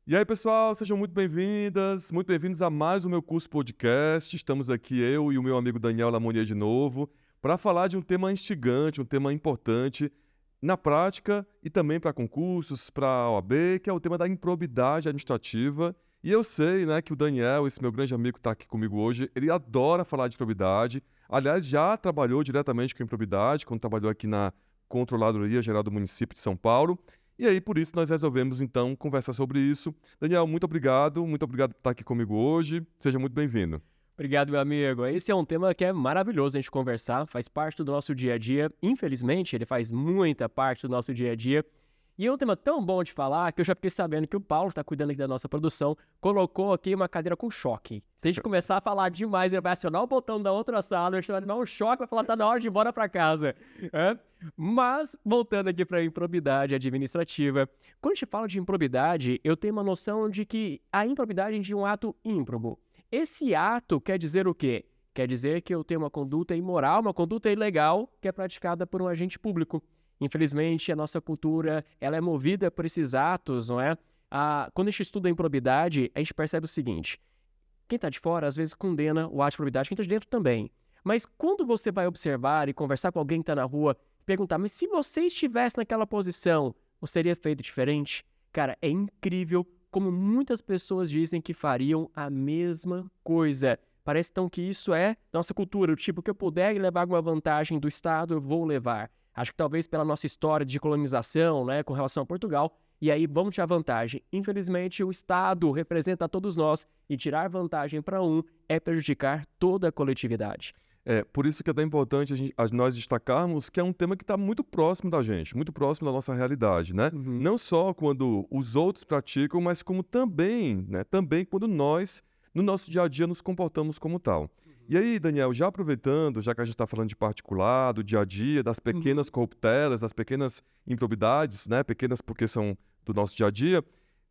E aí, pessoal, sejam muito bem-vindos a mais o meu curso podcast. Estamos aqui, eu e o meu amigo Daniel Lamonier de novo, para falar de um tema instigante, um tema importante na prática e também para concursos, para a OAB, que é o tema da improbidade administrativa. E eu sei, né, que o Daniel, esse meu grande amigo que está aqui comigo hoje, ele adora falar de improbidade. Aliás, já trabalhou diretamente com improbidade, quando trabalhou aqui na Controladoria Geral do Município de São Paulo. E aí, por isso, nós resolvemos, então, conversar sobre isso. Daniel, muito obrigado por estar aqui comigo hoje. Seja muito bem-vindo. Obrigado, meu amigo. Esse é um tema que é maravilhoso a gente conversar, faz parte do nosso dia a dia. Infelizmente, ele faz muita parte do nosso dia a dia. E é um tema tão bom de falar que eu já fiquei sabendo que o Paulo está cuidando aqui da nossa produção, colocou aqui uma cadeira com choque. Se a gente começar a falar demais, ele vai acionar o botão da outra sala, a gente vai dar um choque, vai falar, tá na hora de ir embora para casa. Mas, voltando aqui para a improbidade administrativa, quando a gente fala de improbidade, eu tenho uma noção de que a improbidade é de um ato ímprobo. Esse ato quer dizer o quê? Quer dizer que eu tenho uma conduta imoral, uma conduta ilegal que é praticada por um agente público. Infelizmente, a nossa cultura ela é movida por esses atos, não é? Quando a gente estuda a improbidade, a gente percebe o seguinte: quem está de fora, às vezes, condena o ato de improbidade, quem está de dentro também. Mas quando você vai observar e conversar com alguém que está na rua, perguntar, mas se você estivesse naquela posição, você teria feito diferente? Cara, é incrível como muitas pessoas dizem que fariam a mesma coisa. Parece então que isso é nossa cultura, o tipo que eu puder levar alguma vantagem do Estado, eu vou levar. Acho que talvez pela nossa história de colonização, né, com relação a Portugal, e aí vamos tirar vantagem. Infelizmente, o Estado representa todos nós, e tirar vantagem para um é prejudicar toda a coletividade. Por isso que é tão importante nós destacarmos que é um tema que está muito próximo da gente, muito próximo da nossa realidade, né? Uhum. Não só quando os outros praticam, mas como também, né? Também quando nós, no nosso dia a dia, nos comportamos como tal. E aí, Daniel, já aproveitando, já que a gente está falando de particular, do dia a dia, das Uhum. pequenas corruptelas, das pequenas improbidades, né? Pequenas porque são do nosso dia a dia.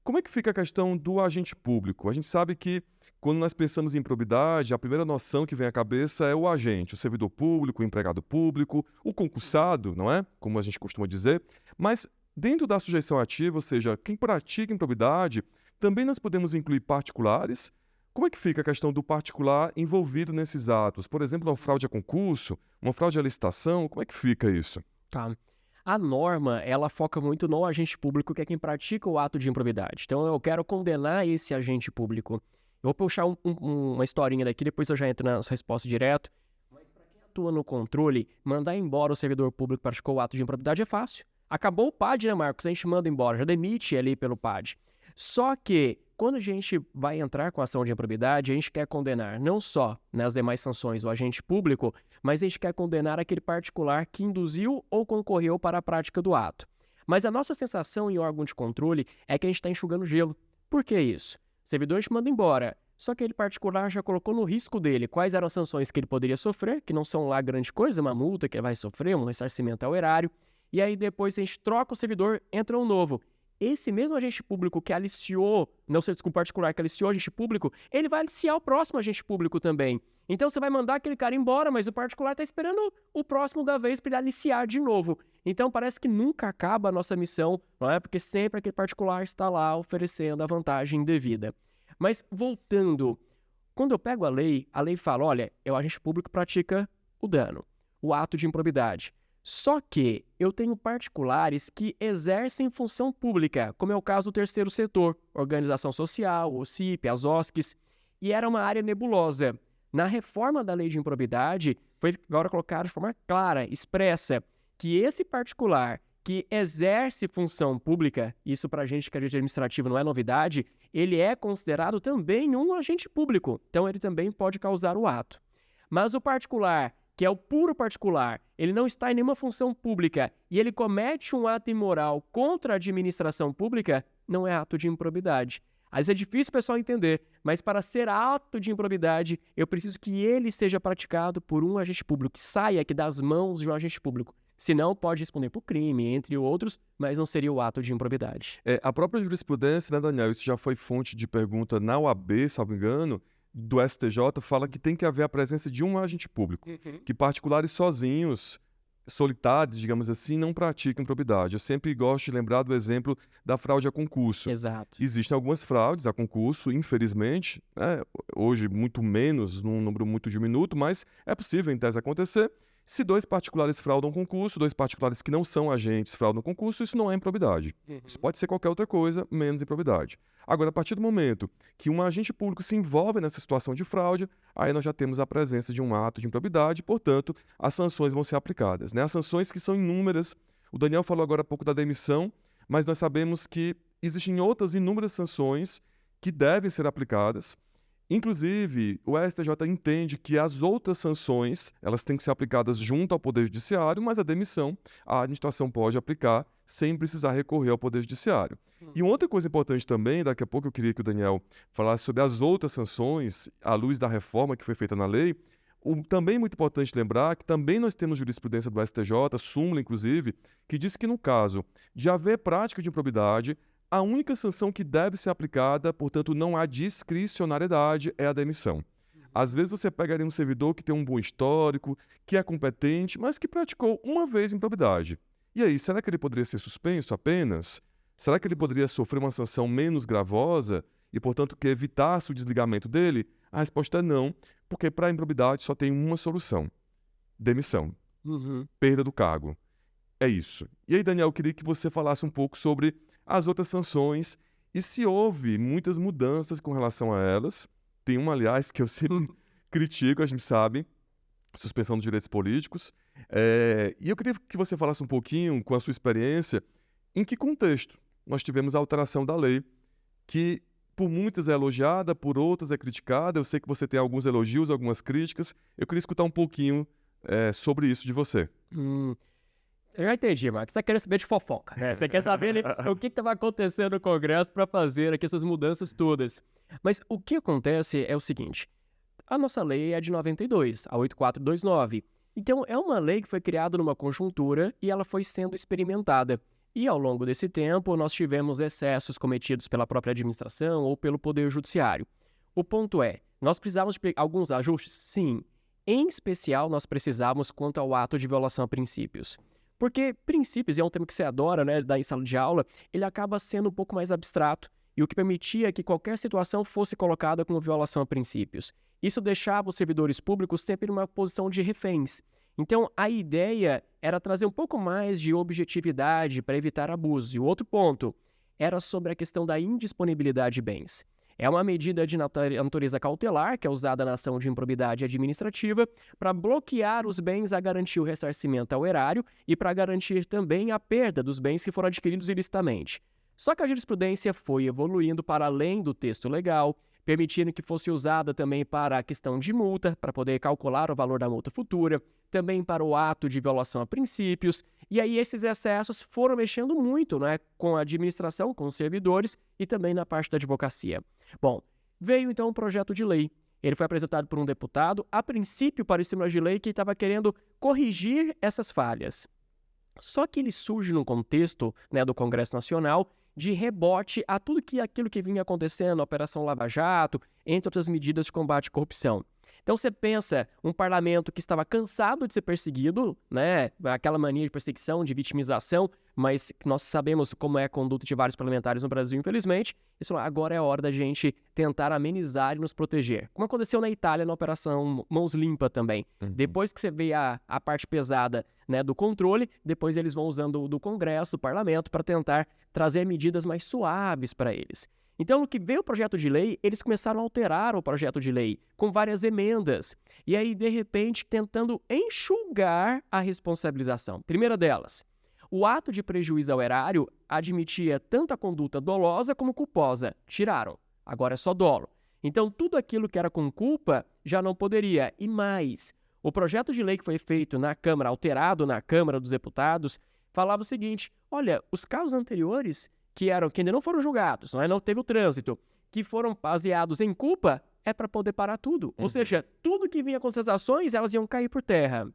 Como é que fica a questão do agente público? A gente sabe que quando nós pensamos em improbidade, a primeira noção que vem à cabeça é o agente, o servidor público, o empregado público, o concursado, não é? Como a gente costuma dizer. Mas dentro da sujeição ativa, ou seja, quem pratica improbidade, também nós podemos incluir particulares. Como é que fica a questão do particular envolvido nesses atos? Por exemplo, uma fraude a concurso, uma fraude à licitação, como é que fica isso? Tá. A norma, ela foca muito no agente público, que é quem pratica o ato de improbidade. Então, eu quero condenar esse agente público. Eu vou puxar uma historinha daqui, depois eu já entro na sua resposta direto. Mas para quem atua no controle, mandar embora o servidor público que praticou o ato de improbidade é fácil. Acabou o PAD, né, Marcos? A gente manda embora, já demite ali pelo PAD. Só que, quando a gente vai entrar com a ação de improbidade, a gente quer condenar não só nas demais sanções o agente público, mas a gente quer condenar aquele particular que induziu ou concorreu para a prática do ato. Mas a nossa sensação em órgão de controle é que a gente está enxugando gelo. Por que isso? O servidor te manda embora, só que aquele particular já colocou no risco dele quais eram as sanções que ele poderia sofrer, que não são lá grande coisa, uma multa que ele vai sofrer, um ressarcimento ao erário, e aí depois a gente troca o servidor, entra um novo. Esse mesmo agente público que aliciou, não sei, desculpa, particular que aliciou o agente público, ele vai aliciar o próximo agente público também. Então você vai mandar aquele cara embora, mas o particular está esperando o próximo da vez para ele aliciar de novo. Então parece que nunca acaba a nossa missão, não é? Porque sempre aquele particular está lá oferecendo a vantagem devida. Mas voltando, quando eu pego a lei fala, olha, o agente público pratica o dano, o ato de improbidade. Só que eu tenho particulares que exercem função pública, como é o caso do terceiro setor, organização social, o CIP, as OSCs, e era uma área nebulosa. Na reforma da lei de improbidade, foi agora colocado de forma clara, expressa, que esse particular que exerce função pública, isso para a gente que é de administrativo não é novidade, ele é considerado também um agente público, então ele também pode causar o ato. Mas o particular, que é o puro particular, ele não está em nenhuma função pública e ele comete um ato imoral contra a administração pública, não é ato de improbidade. Às vezes é difícil o pessoal entender, mas para ser ato de improbidade, eu preciso que ele seja praticado por um agente público, que saia aqui das mãos de um agente público. Senão pode responder por crime, entre outros, mas não seria o ato de improbidade. A própria jurisprudência, né, Daniel, isso já foi fonte de pergunta na OAB, salvo engano, do STJ, fala que tem que haver a presença de um agente público, Uhum. que particulares sozinhos solitários, digamos assim, não praticam improbidade. Eu sempre gosto de lembrar do exemplo da fraude a concurso. Exato. Existem algumas fraudes a concurso, infelizmente, né, hoje muito menos, num número muito diminuto, mas é possível, em tese, acontecer. Se 2 particulares fraudam concurso, 2 particulares que não são agentes fraudam concurso, isso não é improbidade. Isso pode ser qualquer outra coisa, menos improbidade. Agora, a partir do momento que um agente público se envolve nessa situação de fraude, aí nós já temos a presença de um ato de improbidade, portanto, as sanções vão ser aplicadas, né? As sanções que são inúmeras. O Daniel falou agora há pouco da demissão, mas nós sabemos que existem outras inúmeras sanções que devem ser aplicadas. Inclusive, o STJ entende que as outras sanções, elas têm que ser aplicadas junto ao Poder Judiciário, mas a demissão a administração pode aplicar sem precisar recorrer ao Poder Judiciário. E uma outra coisa importante também, daqui a pouco eu queria que o Daniel falasse sobre as outras sanções, à luz da reforma que foi feita na lei. Também é muito importante lembrar que também nós temos jurisprudência do STJ, súmula inclusive, que diz que no caso de haver prática de improbidade, a única sanção que deve ser aplicada, portanto, não há discricionariedade, é a demissão. Às vezes você pega ali um servidor que tem um bom histórico, que é competente, mas que praticou uma vez improbidade. E aí, será que ele poderia ser suspenso apenas? Será que ele poderia sofrer uma sanção menos gravosa e, portanto, que evitasse o desligamento dele? A resposta é não, porque para a improbidade só tem uma solução: demissão, perda do cargo. É isso. E aí, Daniel, eu queria que você falasse um pouco sobre as outras sanções e se houve muitas mudanças com relação a elas. Tem uma, aliás, que eu sempre critico, a gente sabe, suspensão dos direitos políticos. E eu queria que você falasse um pouquinho, com a sua experiência, em que contexto nós tivemos a alteração da lei, que por muitas é elogiada, por outras é criticada. Eu sei que você tem alguns elogios, algumas críticas. Eu queria escutar um pouquinho sobre isso de você. Eu já entendi, Marcos. Você quer saber de fofoca, né? Você quer saber ali, o que estava acontecendo no Congresso para fazer aqui essas mudanças todas. Mas o que acontece é o seguinte: a nossa lei é de 92, a 8429. Então, é uma lei que foi criada numa conjuntura e ela foi sendo experimentada. E ao longo desse tempo, nós tivemos excessos cometidos pela própria administração ou pelo Poder Judiciário. O ponto é, nós precisávamos de alguns ajustes? Sim. Em especial, nós precisávamos quanto ao ato de violação a princípios. Porque princípios, e é um tema que você adora, né, dar em sala de aula, ele acaba sendo um pouco mais abstrato, e o que permitia que qualquer situação fosse colocada como violação a princípios. Isso deixava os servidores públicos sempre numa posição de reféns. Então, a ideia era trazer um pouco mais de objetividade para evitar abusos. E o outro ponto era sobre a questão da indisponibilidade de bens. É uma medida de natureza cautelar, que é usada na ação de improbidade administrativa, para bloquear os bens a garantir o ressarcimento ao erário e para garantir também a perda dos bens que foram adquiridos ilicitamente. Só que a jurisprudência foi evoluindo para além do texto legal, permitindo que fosse usada também para a questão de multa, para poder calcular o valor da multa futura, também para o ato de violação a princípios, e aí esses excessos foram mexendo muito, né, com a administração, com os servidores e também na parte da advocacia. Bom, veio então um projeto de lei. Ele foi apresentado por um deputado, a princípio parecia uma de lei que estava querendo corrigir essas falhas. Só que ele surge num contexto, né, do Congresso Nacional de rebote a tudo aquilo que vinha acontecendo, a Operação Lava Jato, entre outras medidas de combate à corrupção. Então você pensa, um parlamento que estava cansado de ser perseguido, né, aquela mania de perseguição, de vitimização, mas nós sabemos como é a conduta de vários parlamentares no Brasil, infelizmente, isso agora é a hora da gente tentar amenizar e nos proteger. Como aconteceu na Itália na Operação Mãos Limpa também. Depois que você vê a parte pesada, né, do controle, depois eles vão usando do Congresso, do Parlamento, para tentar trazer medidas mais suaves para eles. Então, no que veio o projeto de lei, eles começaram a alterar o projeto de lei, com várias emendas. E aí, de repente, tentando enxugar a responsabilização. Primeira delas, o ato de prejuízo ao erário admitia tanto a conduta dolosa como culposa. Tiraram. Agora é só dolo. Então, tudo aquilo que era com culpa já não poderia. E mais, o projeto de lei que foi feito na Câmara, alterado na Câmara dos Deputados, falava o seguinte: olha, os casos anteriores que ainda não foram julgados, não teve o trânsito, que foram baseados em culpa, é para poder parar tudo. Ou seja, tudo que vinha com essas ações, elas iam cair por terra.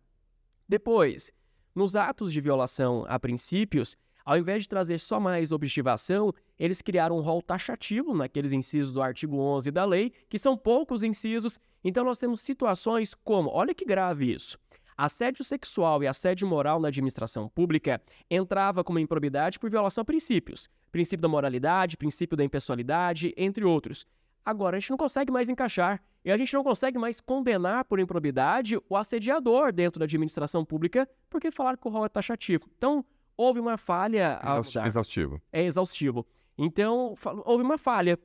Depois, nos atos de violação a princípios, ao invés de trazer só mais objetivação, eles criaram um rol taxativo naqueles incisos do artigo 11 da lei, que são poucos incisos. Então nós temos situações como, olha que grave isso, Assédio sexual e assédio moral na administração pública entrava como improbidade por violação a princípios. Princípio da moralidade, princípio da impessoalidade, entre outros. Agora, a gente não consegue mais encaixar e a gente não consegue mais condenar por improbidade o assediador dentro da administração pública porque falaram que o rol é taxativo. Então, houve uma falha ao mudar. Exaustivo. É exaustivo. Então, houve uma falha.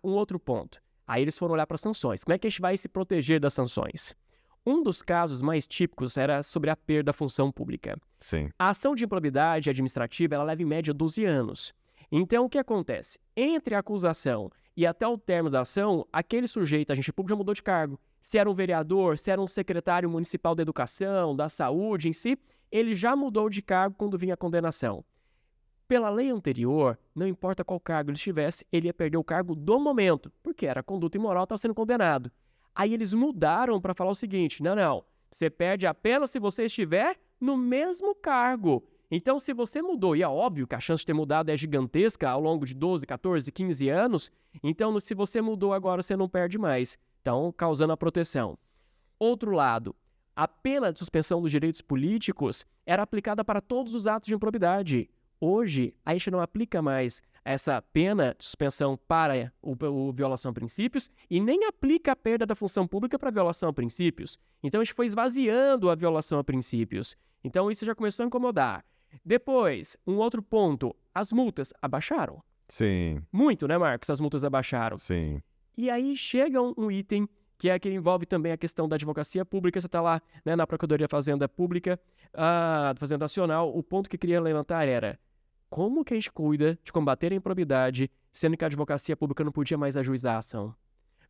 Um outro ponto. Aí eles foram olhar para as sanções. Como é que a gente vai se proteger das sanções? Um dos casos mais típicos era sobre a perda da função pública. Sim. A ação de improbidade administrativa, ela leva em média 12 anos. Então, o que acontece? Entre a acusação e até o término da ação, aquele sujeito, agente público, já mudou de cargo. Se era um vereador, se era um secretário municipal da educação, da saúde em si, ele já mudou de cargo quando vinha a condenação. Pela lei anterior, não importa qual cargo ele estivesse, ele ia perder o cargo do momento, porque era conduta imoral, estava sendo condenado. Aí eles mudaram para falar o seguinte, não, você perde apenas se você estiver no mesmo cargo. Então, se você mudou, e é óbvio que a chance de ter mudado é gigantesca ao longo de 12, 14, 15 anos, então se você mudou agora, você não perde mais. Então, causando a proteção. Outro lado, a pena de suspensão dos direitos políticos era aplicada para todos os atos de improbidade. Hoje, a gente não aplica mais essa pena de suspensão para o violação a princípios e nem aplica a perda da função pública para violação a princípios. Então, a gente foi esvaziando a violação a princípios. Então, isso já começou a incomodar. Depois, um outro ponto, as multas abaixaram. Sim. Muito, né, Marcos? As multas abaixaram. Sim. E aí chega um item que é que envolve também a questão da advocacia pública. Você está lá, né, na Procuradoria Fazenda Pública, Fazenda Nacional. O ponto que eu queria levantar era como que a gente cuida de combater a improbidade, sendo que a advocacia pública não podia mais ajuizar a ação?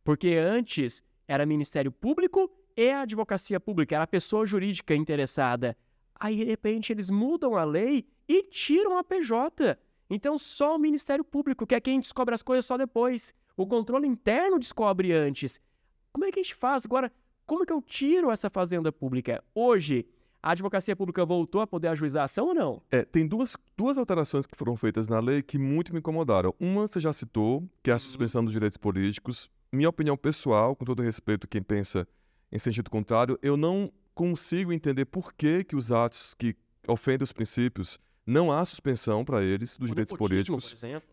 Porque antes era Ministério Público e a advocacia pública, era a pessoa jurídica interessada. Aí, de repente, eles mudam a lei e tiram a PJ. Então, só o Ministério Público, que é quem descobre as coisas só depois. O controle interno descobre antes. Como é que a gente faz? Agora, como é que eu tiro essa fazenda pública? Hoje, a advocacia pública voltou a poder ajuizar a ação ou não? Tem duas alterações que foram feitas na lei que muito me incomodaram. Uma você já citou, que é a suspensão dos direitos políticos. Minha opinião pessoal, com todo respeito a quem pensa em sentido contrário, eu não consigo entender por que os atos que ofendem os princípios não há suspensão para eles dos direitos políticos. Por exemplo.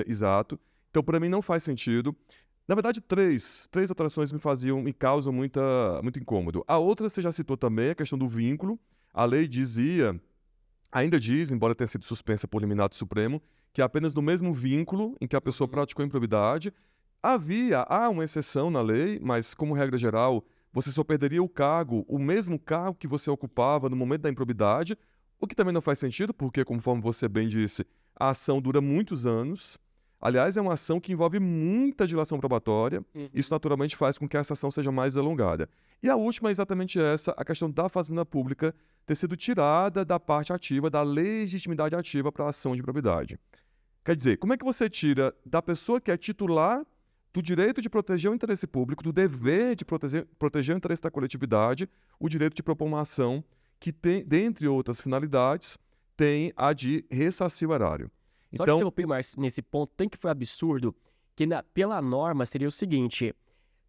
Exato. Então, para mim, não faz sentido. Na verdade, três alterações me causam muito incômodo. A outra, você já citou também, a questão do vínculo. A lei ainda diz, embora tenha sido suspensa por liminar do Supremo, que apenas no mesmo vínculo em que a pessoa praticou improbidade, há uma exceção na lei, mas como regra geral, você só perderia o mesmo cargo que você ocupava no momento da improbidade, o que também não faz sentido, porque, conforme você bem disse, a ação dura muitos anos. Aliás, é uma ação que envolve muita dilação probatória. Isso, naturalmente, faz com que essa ação seja mais alongada. E a última é exatamente essa, a questão da Fazenda Pública ter sido tirada da parte ativa, da legitimidade ativa para a ação de improbidade. Quer dizer, como é que você tira da pessoa que é titular do direito de proteger o interesse público, do dever de proteger o interesse da coletividade, o direito de propor uma ação que tem, dentre outras finalidades, tem a de ressarcir o erário. Só de interromper, Márcio, nesse ponto, tem que foi absurdo, que pela norma seria o seguinte: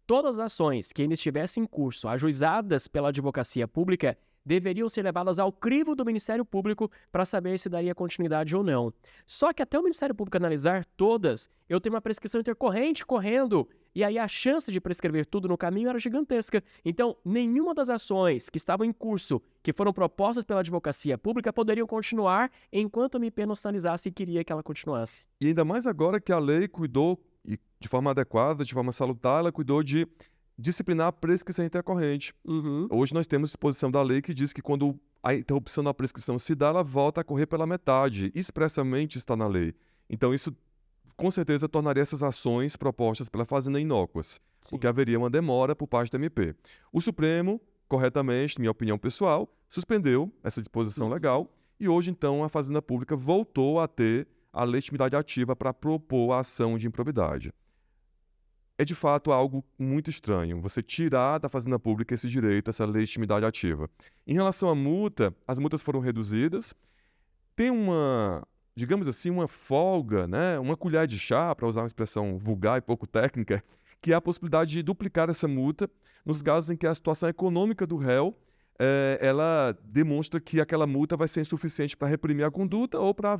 todas as ações que ainda estivessem em curso, ajuizadas pela advocacia pública, deveriam ser levadas ao crivo do Ministério Público para saber se daria continuidade ou não. Só que até o Ministério Público analisar todas, eu tenho uma prescrição intercorrente correndo, e aí a chance de prescrever tudo no caminho era gigantesca. Então, nenhuma das ações que estavam em curso, que foram propostas pela advocacia pública, poderiam continuar enquanto o MP não sinalizasse e queria que ela continuasse. E ainda mais agora que a lei cuidou, e de forma adequada, de forma salutar, ela cuidou de disciplinar a prescrição intercorrente. Hoje nós temos disposição da lei que diz que quando a interrupção da prescrição se dá, ela volta a correr pela metade. Expressamente está na lei. Então isso, com certeza, tornaria essas ações propostas pela Fazenda inócuas, porque haveria uma demora por parte do MP. O Supremo, corretamente, minha opinião pessoal, suspendeu essa disposição legal e hoje, então, a Fazenda Pública voltou a ter a legitimidade ativa para propor a ação de improbidade. É, de fato, algo muito estranho, você tirar da Fazenda Pública esse direito, essa legitimidade ativa. Em relação à multa, as multas foram reduzidas. Tem digamos assim, uma folga, né? Uma colher de chá, para usar uma expressão vulgar e pouco técnica, que é a possibilidade de duplicar essa multa nos casos em que a situação econômica do réu ela demonstra que aquela multa vai ser insuficiente para reprimir a conduta ou para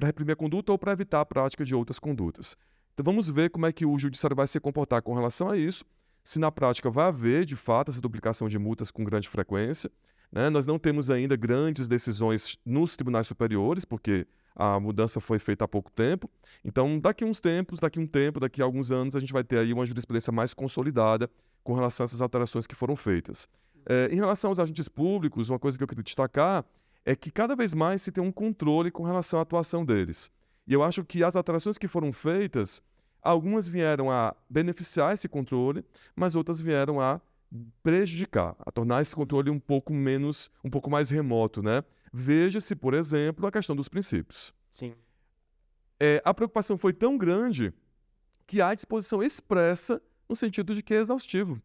reprimir a conduta ou para evitar a prática de outras condutas. Então vamos ver como é que o judiciário vai se comportar com relação a isso, se na prática vai haver, de fato, essa duplicação de multas com grande frequência, né? Nós não temos ainda grandes decisões nos tribunais superiores, porque a mudança foi feita há pouco tempo. Então, daqui a alguns anos, a gente vai ter aí uma jurisprudência mais consolidada com relação a essas alterações que foram feitas. Em relação aos agentes públicos, uma coisa que eu queria destacar é que cada vez mais se tem um controle com relação à atuação deles. E eu acho que as alterações que foram feitas, algumas vieram a beneficiar esse controle, mas outras vieram a prejudicar, a tornar esse controle um pouco mais remoto, né? Veja-se, por exemplo, a questão dos princípios. Sim. A preocupação foi tão grande que há disposição expressa no sentido de que é exaustivo,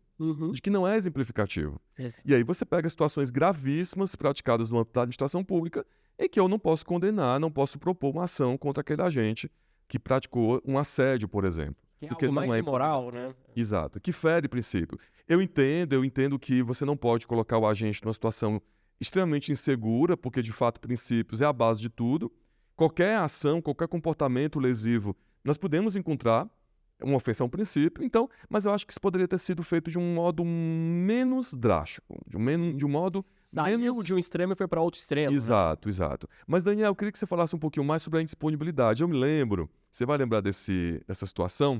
de que não é exemplificativo. E aí você pega situações gravíssimas praticadas no âmbito da administração pública em que eu não posso condenar, não posso propor uma ação contra aquele agente que praticou um assédio, por exemplo. Que é Porque algo não mais é imoral, né? Exato, que fere princípio. Eu entendo que você não pode colocar o agente numa situação extremamente insegura, porque de fato princípios é a base de tudo. Qualquer ação, qualquer comportamento lesivo, nós podemos encontrar uma ofensa a um princípio, então, mas eu acho que isso poderia ter sido feito de um modo menos drástico, de um modo Saiu menos... de um extremo e foi para outro extremo. Exato, exato. Mas, Daniel, eu queria que você falasse um pouquinho mais sobre a indisponibilidade. Eu me lembro, você vai lembrar dessa situação,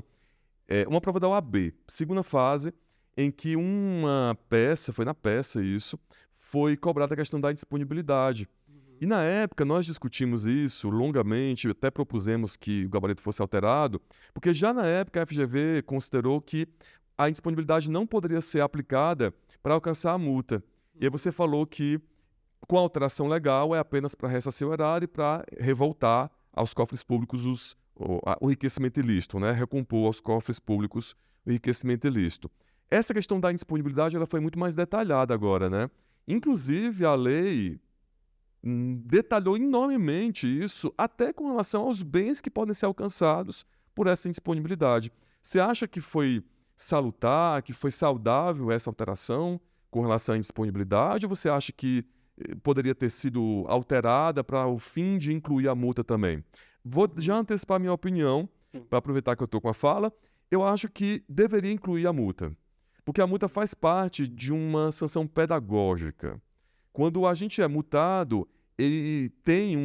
uma prova da OAB, segunda fase, em que uma peça, foi na peça isso, foi cobrada a questão da indisponibilidade. E na época nós discutimos isso longamente, até propusemos que o gabarito fosse alterado, porque já na época a FGV considerou que a indisponibilidade não poderia ser aplicada para alcançar a multa. E aí você falou que com a alteração legal é apenas para ressarcir o erário e para revoltar aos cofres públicos o enriquecimento ilícito, né? Recompor aos cofres públicos o enriquecimento ilícito. Essa questão da indisponibilidade ela foi muito mais detalhada agora, né? Inclusive a lei detalhou enormemente isso, até com relação aos bens que podem ser alcançados por essa indisponibilidade. Você acha que foi salutar, que foi saudável essa alteração com relação à indisponibilidade, ou você acha que poderia ter sido alterada para o fim de incluir a multa também? Vou já antecipar minha opinião, para aproveitar que eu estou com a fala. Eu acho que deveria incluir a multa, porque a multa faz parte de uma sanção pedagógica. Quando o agente é multado, ele tem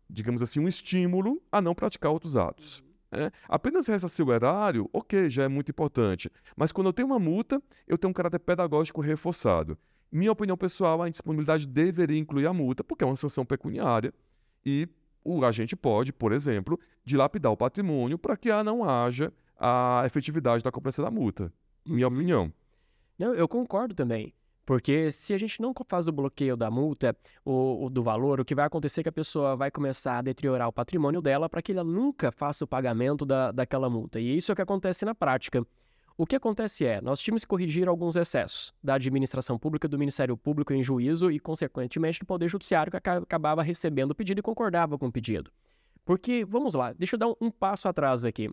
digamos assim, um estímulo a não praticar outros atos. Apenas ressarcir o erário, ok, já é muito importante. Mas quando eu tenho uma multa, eu tenho um caráter pedagógico reforçado. Minha opinião pessoal, a indisponibilidade deveria incluir a multa, porque é uma sanção pecuniária e o agente pode, por exemplo, dilapidar o patrimônio para que não haja a efetividade da cobrança da multa. Minha opinião. Não, eu concordo também. Porque se a gente não faz o bloqueio da multa, do valor, o que vai acontecer é que a pessoa vai começar a deteriorar o patrimônio dela para que ela nunca faça o pagamento daquela multa. E isso é o que acontece na prática. O que acontece nós tínhamos que corrigir alguns excessos da administração pública, do Ministério Público em juízo e, consequentemente, do Poder Judiciário, que acabava recebendo o pedido e concordava com o pedido. Porque, vamos lá, deixa eu dar um passo atrás aqui.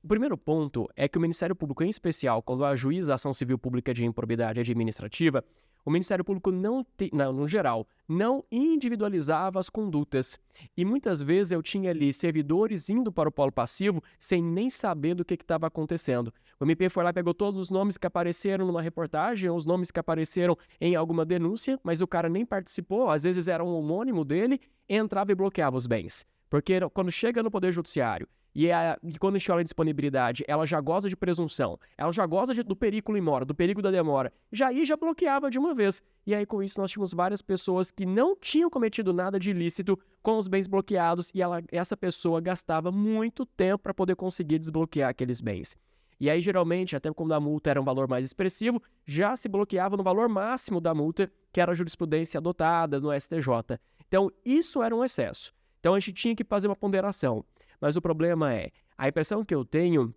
O primeiro ponto é que o Ministério Público, em especial, quando a ação civil pública de improbidade administrativa, o Ministério Público, no geral, não individualizava as condutas. E muitas vezes eu tinha ali servidores indo para o polo passivo sem nem saber do que estava acontecendo. O MP foi lá e pegou todos os nomes que apareceram numa reportagem, os nomes que apareceram em alguma denúncia, mas o cara nem participou, às vezes era um homônimo dele, entrava e bloqueava os bens. Porque quando chega no Poder Judiciário, e quando a gente olha a disponibilidade, ela já goza de presunção, ela já goza do perigo in mora, do perigo da demora, já bloqueava de uma vez. E aí com isso nós tínhamos várias pessoas que não tinham cometido nada de ilícito com os bens bloqueados e essa pessoa gastava muito tempo para poder conseguir desbloquear aqueles bens. E aí geralmente, até quando a multa era um valor mais expressivo, já se bloqueava no valor máximo da multa, que era a jurisprudência adotada no STJ. Então isso era um excesso. Então a gente tinha que fazer uma ponderação. Mas o problema a impressão que eu tenho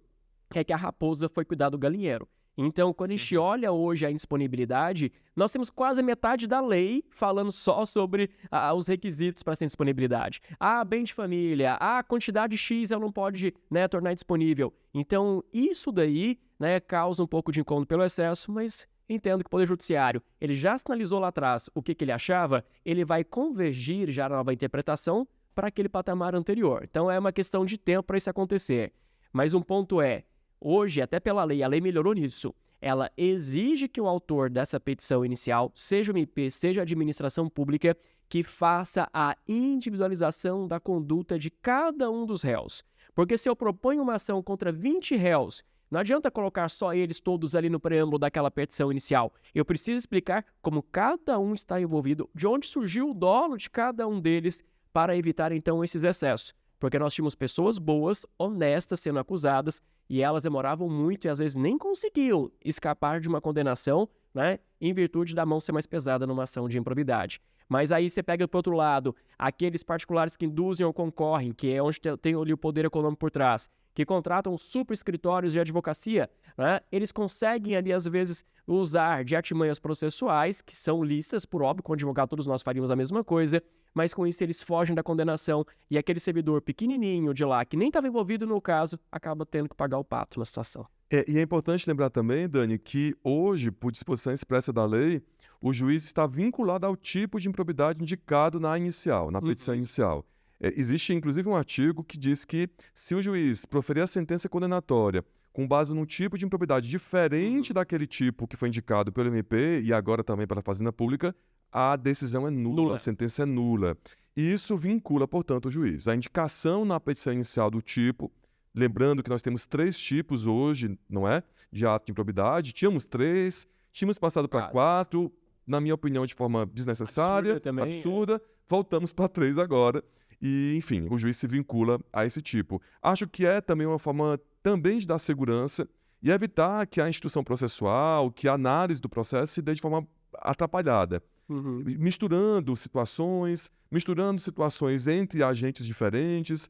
é que a raposa foi cuidar do galinheiro. Então, quando a gente olha hoje a indisponibilidade, nós temos quase metade da lei falando só sobre os requisitos para essa indisponibilidade. Bem de família, a quantidade X ela não pode tornar disponível. Então, isso daí causa um pouco de incômodo pelo excesso, mas entendo que o Poder Judiciário, ele já sinalizou lá atrás o que ele achava, ele vai convergir já na nova interpretação para aquele patamar anterior. Então é uma questão de tempo para isso acontecer. Mas um ponto é, hoje, até pela lei, a lei melhorou nisso. Ela exige que o autor dessa petição inicial, seja o MP, seja a administração pública, que faça a individualização da conduta de cada um dos réus. Porque se eu proponho uma ação contra 20 réus, não adianta colocar só eles todos ali no preâmbulo daquela petição inicial. Eu preciso explicar como cada um está envolvido, de onde surgiu o dolo de cada um deles, para evitar então esses excessos. Porque nós tínhamos pessoas boas, honestas, sendo acusadas, e elas demoravam muito e às vezes nem conseguiam escapar de uma condenação, né, em virtude da mão ser mais pesada numa ação de improbidade. Mas aí você pega para outro lado, aqueles particulares que induzem ou concorrem, que é onde tem ali o poder econômico por trás, que contratam super escritórios de advocacia, né, eles conseguem ali às vezes usar de artimanhas processuais, que são lícitas, por óbvio, com o advogado todos nós faríamos a mesma coisa, mas com isso eles fogem da condenação e aquele servidor pequenininho de lá, que nem estava envolvido no caso, acaba tendo que pagar o pato na situação. E é importante lembrar também, Dani, que hoje, por disposição expressa da lei, o juiz está vinculado ao tipo de improbidade indicado na inicial, na petição inicial. Existe, inclusive, um artigo que diz que se o juiz proferir a sentença condenatória com base num tipo de improbidade diferente daquele tipo que foi indicado pelo MP e agora também pela Fazenda Pública, a decisão é nula, a sentença é nula. E isso vincula, portanto, o juiz. A indicação na petição inicial do tipo, lembrando que nós temos 3 tipos hoje, não é? De ato de improbidade. Tínhamos 3, tínhamos passado para 4, na minha opinião, de forma desnecessária, absurda. Voltamos para 3 agora. E, enfim, o juiz se vincula a esse tipo. Acho que é também uma forma também de dar segurança e evitar que a instituição processual, que a análise do processo se dê de forma atrapalhada. Misturando situações entre agentes diferentes.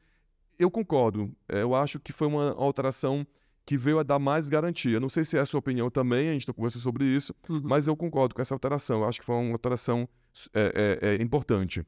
Eu concordo. Eu acho que foi uma alteração que veio a dar mais garantia. Não sei se é a sua opinião também, a gente não conversou sobre isso, mas eu concordo com essa alteração. Eu acho que foi uma alteração importante.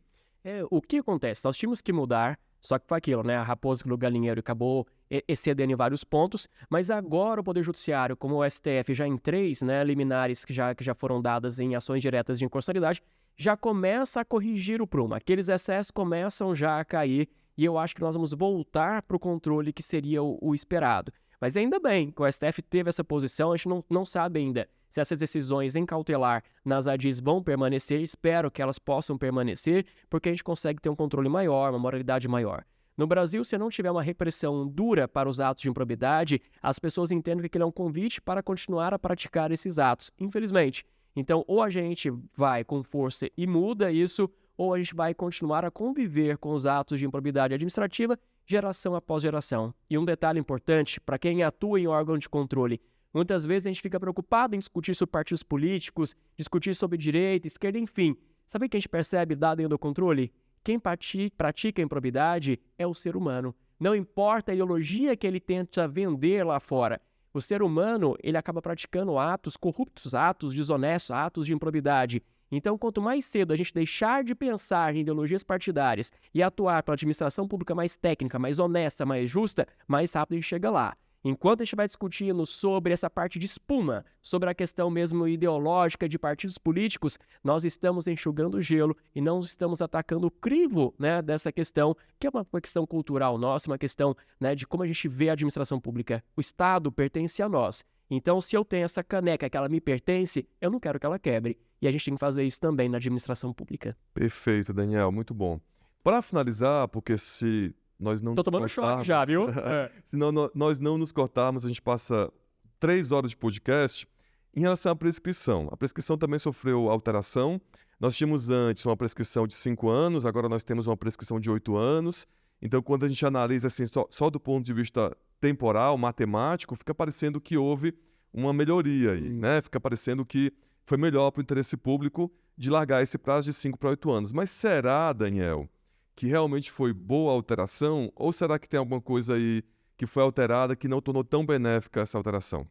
O que acontece? Nós tínhamos que mudar, só que foi aquilo, né? A raposa que no galinheiro acabou excedendo em vários pontos, mas agora o Poder Judiciário, como o STF já em 3, né, liminares que já foram dadas em ações diretas de inconstitucionalidade, já começa a corrigir o prumo. Aqueles excessos começam já a cair e eu acho que nós vamos voltar para o controle que seria o esperado. Mas ainda bem que o STF teve essa posição, a gente não sabe ainda se essas decisões em cautelar nas ADIs vão permanecer, espero que elas possam permanecer, porque a gente consegue ter um controle maior, uma moralidade maior. No Brasil, se não tiver uma repressão dura para os atos de improbidade, as pessoas entendem que aquilo é um convite para continuar a praticar esses atos, infelizmente. Então, ou a gente vai com força e muda isso, ou a gente vai continuar a conviver com os atos de improbidade administrativa, geração após geração. E um detalhe importante, para quem atua em órgão de controle, muitas vezes a gente fica preocupado em discutir sobre partidos políticos, discutir sobre direita, esquerda, enfim. Sabe o que a gente percebe lá dentro do controle? Quem pratica a improbidade é o ser humano. Não importa a ideologia que ele tenta vender lá fora. O ser humano, ele acaba praticando atos corruptos, atos desonestos, atos de improbidade. Então, quanto mais cedo a gente deixar de pensar em ideologias partidárias e atuar para uma administração pública mais técnica, mais honesta, mais justa, mais rápido a gente chega lá. Enquanto a gente vai discutindo sobre essa parte de espuma, sobre a questão mesmo ideológica de partidos políticos, nós estamos enxugando o gelo e não estamos atacando o crivo, né, dessa questão, que é uma questão cultural nossa, uma questão, né, de como a gente vê a administração pública. O Estado pertence a nós. Então, se eu tenho essa caneca que ela me pertence, eu não quero que ela quebre. E a gente tem que fazer isso também na administração pública. Perfeito, Daniel, muito bom. Para finalizar, porque se nós não Tô tomando choque já, viu? Se nós não nos cortarmos, a gente passa 3 horas de podcast. Em relação à prescrição, a prescrição também sofreu alteração. Nós tínhamos antes uma prescrição de 5 anos, agora nós temos uma prescrição de 8 anos. Então, quando a gente analisa assim, só do ponto de vista temporal, matemático, fica parecendo que houve uma melhoria aí, né? Fica parecendo que foi melhor para o interesse público de largar esse prazo de 5 para 8 anos. Mas será, Daniel, que realmente foi boa a alteração? Ou será que tem alguma coisa aí que foi alterada que não tornou tão benéfica essa alteração?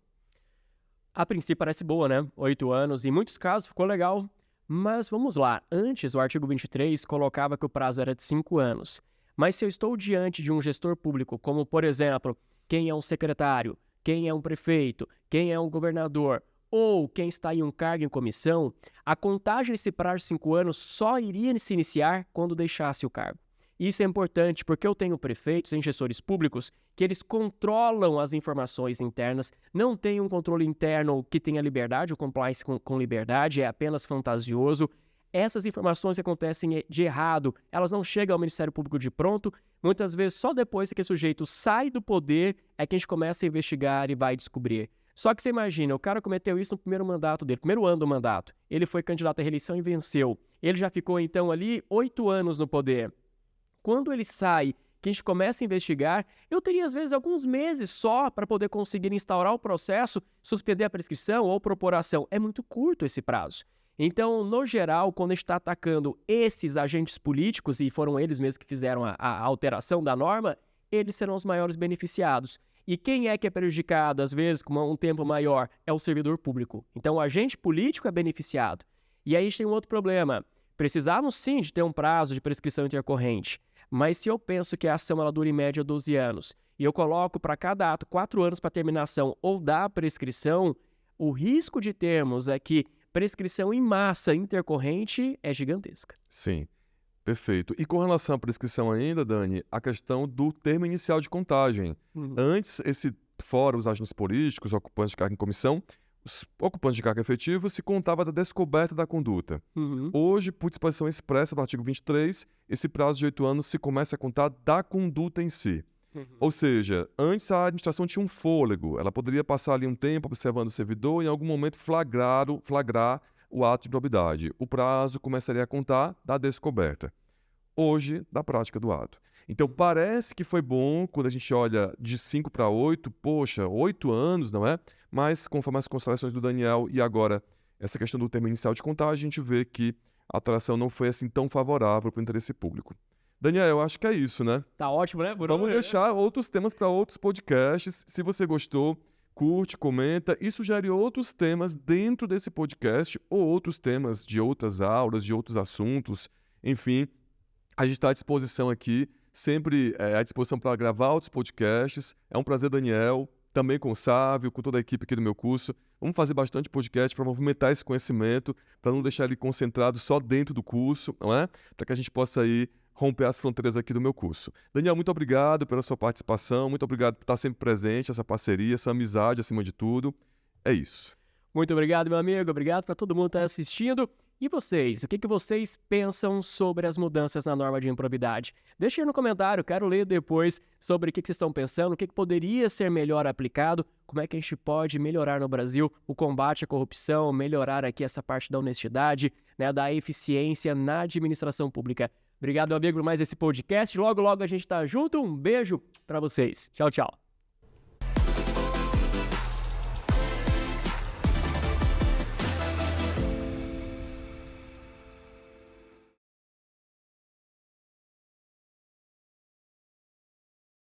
A princípio parece boa, né? 8 anos, em muitos casos ficou legal. Mas vamos lá, antes o artigo 23 colocava que o prazo era de 5 anos. Mas se eu estou diante de um gestor público, como por exemplo, quem é um secretário, quem é um prefeito, quem é um governador, ou quem está em um cargo em comissão, a contagem desse prazo de 5 anos só iria se iniciar quando deixasse o cargo. Isso é importante porque eu tenho prefeitos e gestores públicos que eles controlam as informações internas, não tem um controle interno que tenha liberdade, o compliance com liberdade é apenas fantasioso. Essas informações que acontecem de errado, elas não chegam ao Ministério Público de pronto, muitas vezes só depois que o sujeito sai do poder é que a gente começa a investigar e vai descobrir. Só que você imagina, o cara cometeu isso no primeiro mandato dele, primeiro ano do mandato, ele foi candidato à reeleição e venceu. Ele já ficou então ali 8 anos no poder. Quando ele sai, que a gente começa a investigar, eu teria às vezes alguns meses só para poder conseguir instaurar o processo, suspender a prescrição ou propor ação. É muito curto esse prazo. Então, no geral, quando a gente está atacando esses agentes políticos, e foram eles mesmos que fizeram a alteração da norma, eles serão os maiores beneficiados. E quem é que é prejudicado, às vezes, com um tempo maior? É o servidor público. Então, o agente político é beneficiado. E aí a gente tem um outro problema. Precisávamos, sim, de ter um prazo de prescrição intercorrente. Mas se eu penso que a ação ela dura em média 12 anos, e eu coloco para cada ato 4 anos para terminação ou da prescrição, o risco de termos aqui prescrição em massa intercorrente é gigantesca. Sim, perfeito. E com relação à prescrição ainda, Dani, a questão do termo inicial de contagem. Antes, fora os agentes políticos, ocupantes de cargo em comissão, os ocupantes de cargo efetivo se contava da descoberta da conduta. Hoje, por disposição expressa do artigo 23, esse prazo de 8 anos se começa a contar da conduta em si. Ou seja, antes a administração tinha um fôlego, ela poderia passar ali um tempo observando o servidor e em algum momento flagrar o ato de improbidade. O prazo começaria a contar da descoberta. Hoje, da prática do ato. Então, parece que foi bom quando a gente olha de 5 para 8, poxa, 8 anos, não é? Mas, conforme as considerações do Daniel e agora essa questão do termo inicial de contagem, a gente vê que a alteração não foi assim tão favorável para o interesse público. Daniel, eu acho que é isso, né? Tá ótimo, né, Bruno? Vamos deixar outros temas para outros podcasts. Se você gostou, curte, comenta e sugere outros temas dentro desse podcast ou outros temas de outras aulas, de outros assuntos. Enfim, a gente está à disposição aqui, sempre à disposição para gravar outros podcasts. É um prazer, Daniel, também com o Sávio, com toda a equipe aqui do meu curso. Vamos fazer bastante podcast para movimentar esse conhecimento, para não deixar ele concentrado só dentro do curso, não é? Para que a gente possa ir romper as fronteiras aqui do meu curso. Daniel, muito obrigado pela sua participação, muito obrigado por estar sempre presente, essa parceria, essa amizade acima de tudo. É isso. Muito obrigado, meu amigo, obrigado para todo mundo que está assistindo. E vocês, o que vocês pensam sobre as mudanças na norma de improbidade? Deixe aí no comentário, quero ler depois sobre o que vocês estão pensando, o que poderia ser melhor aplicado, como é que a gente pode melhorar no Brasil o combate à corrupção, melhorar aqui essa parte da honestidade, né, da eficiência na administração pública. Obrigado, meu amigo, por mais esse podcast. Logo, logo a gente tá junto. Um beijo para vocês. Tchau, tchau.